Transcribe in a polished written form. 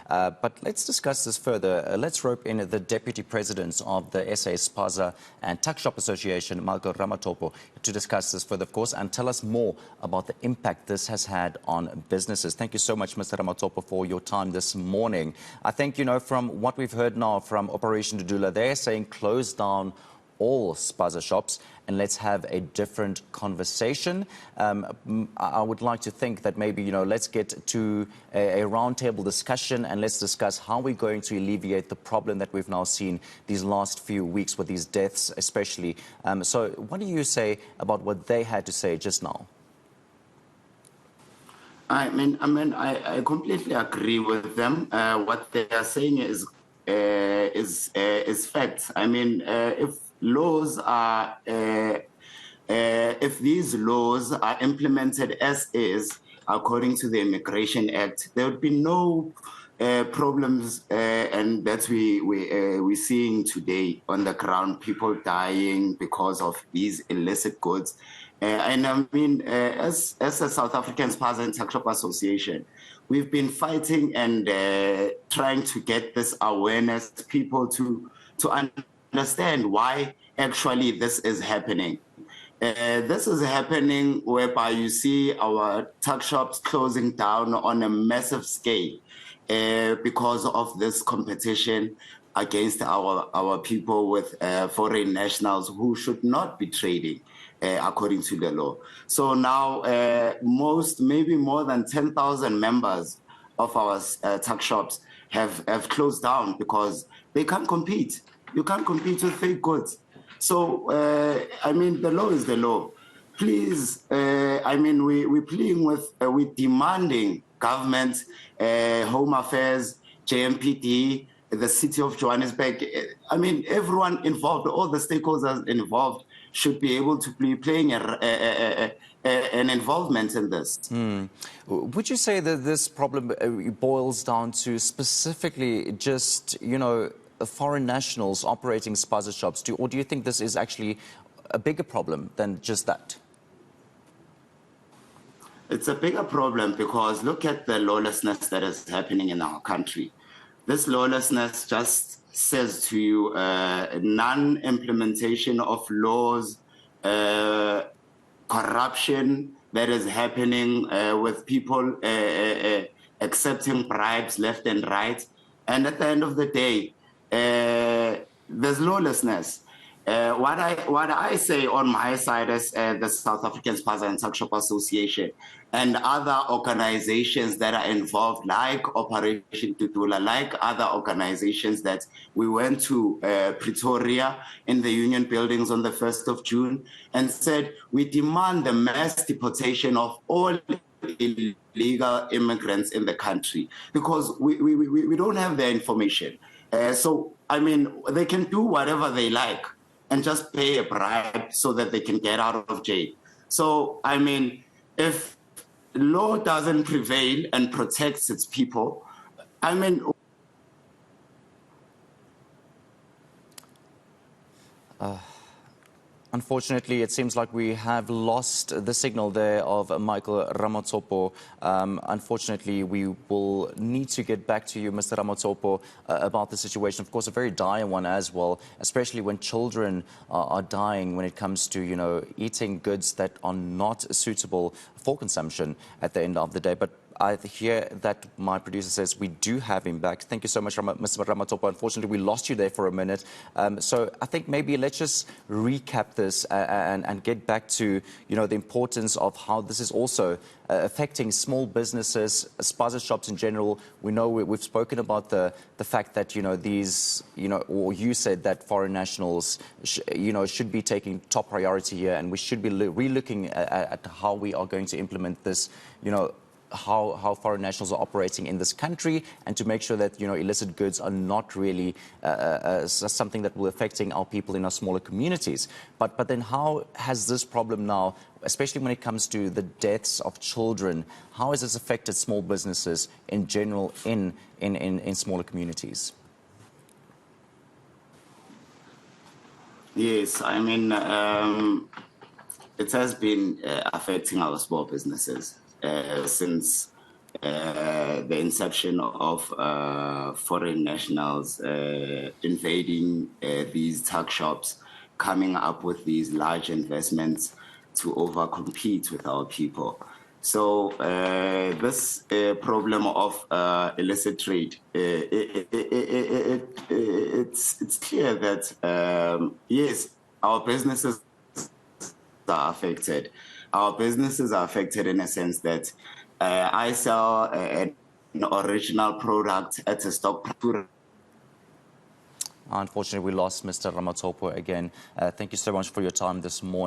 But let's discuss this further. Let's rope in the deputy presidents of the SA Spaza and Tuckshop Association, Michael Ramothopo, to discuss this further, of course, and tell us more about the impact this has had on businesses. Thank you so much, Mr. Ramothopo, for your time this morning. I think, from what we've heard now from Operation Dudula, they're saying close down all Spaza shops and let's have a different conversation. I would like to think that maybe, let's get to a roundtable discussion and let's discuss how we're going to alleviate the problem that we've now seen these last few weeks with these deaths especially. So what do you say about what they had to say just now? I completely agree with them. What they are saying is facts. If laws are, if these laws are implemented as is, according to the Immigration Act, there would be no problems, and that we're seeing today on the ground, people dying because of these illicit goods. As a South African Spaza and Tuckshop Association, we've been fighting and trying to get this awareness, people to understand why actually this is happening. This is happening whereby you see our tuck shops closing down on a massive scale because of this competition against our people with foreign nationals who should not be trading according to the law. So now maybe more than 10,000 members of our tuck shops have closed down because they can't compete. You can't compete with fake goods. So, the law is the law. Please, we're pleading we're demanding government, Home Affairs, JMPD, the City of Johannesburg. Everyone involved, all the stakeholders involved should be able to be playing an involvement in this. Would you say that this problem boils down to specifically just, foreign nationals operating Spaza shops, or do you think this is actually a bigger problem than just that? It's a bigger problem because look at the lawlessness that is happening in our country. This lawlessness just says to you non-implementation of laws, corruption that is happening with people accepting bribes left and right. And at the end of the day, there's lawlessness. What I say on my side as the South African Spaza and Tuckshop Association and other organizations that are involved, like Operation Dudula, like other organizations that we went to Pretoria in the Union buildings on the 1st of June and said, we demand the mass deportation of all illegal immigrants in the country because we don't have their information. So, they can do whatever they like and just pay a bribe so that they can get out of jail. So, if law doesn't prevail and protects its people, Unfortunately, it seems like we have lost the signal there of Michael Ramothopo. Unfortunately, we will need to get back to you, Mr. Ramothopo, about the situation. Of course, a very dire one as well, especially when children are dying when it comes to, eating goods that are not suitable for consumption at the end of the day. But I hear that my producer says we do have him back. Thank you so much, Mr. Ramothopo. Unfortunately, we lost you there for a minute. So I think maybe let's just recap this and get back to, the importance of how this is also affecting small businesses, Spaza shops in general. We know we've spoken about the fact that, these, or you said that foreign nationals, should be taking top priority here, and we should be re-looking at how we are going to implement this, how foreign nationals are operating in this country, and to make sure that illicit goods are not really something that will affecting our people in our smaller communities. But then how has this problem now, especially when it comes to the deaths of children, how has this affected small businesses in general in smaller communities? Yes, it has been affecting our small businesses since the inception of foreign nationals invading these tuck shops, coming up with these large investments to overcompete with our people. So this problem of illicit trade, it's clear that yes, our businesses are affected. Our businesses are affected in a sense that I sell an original product at a stock price. Unfortunately, we lost Mr. Ramothopo again. Thank you so much for your time this morning.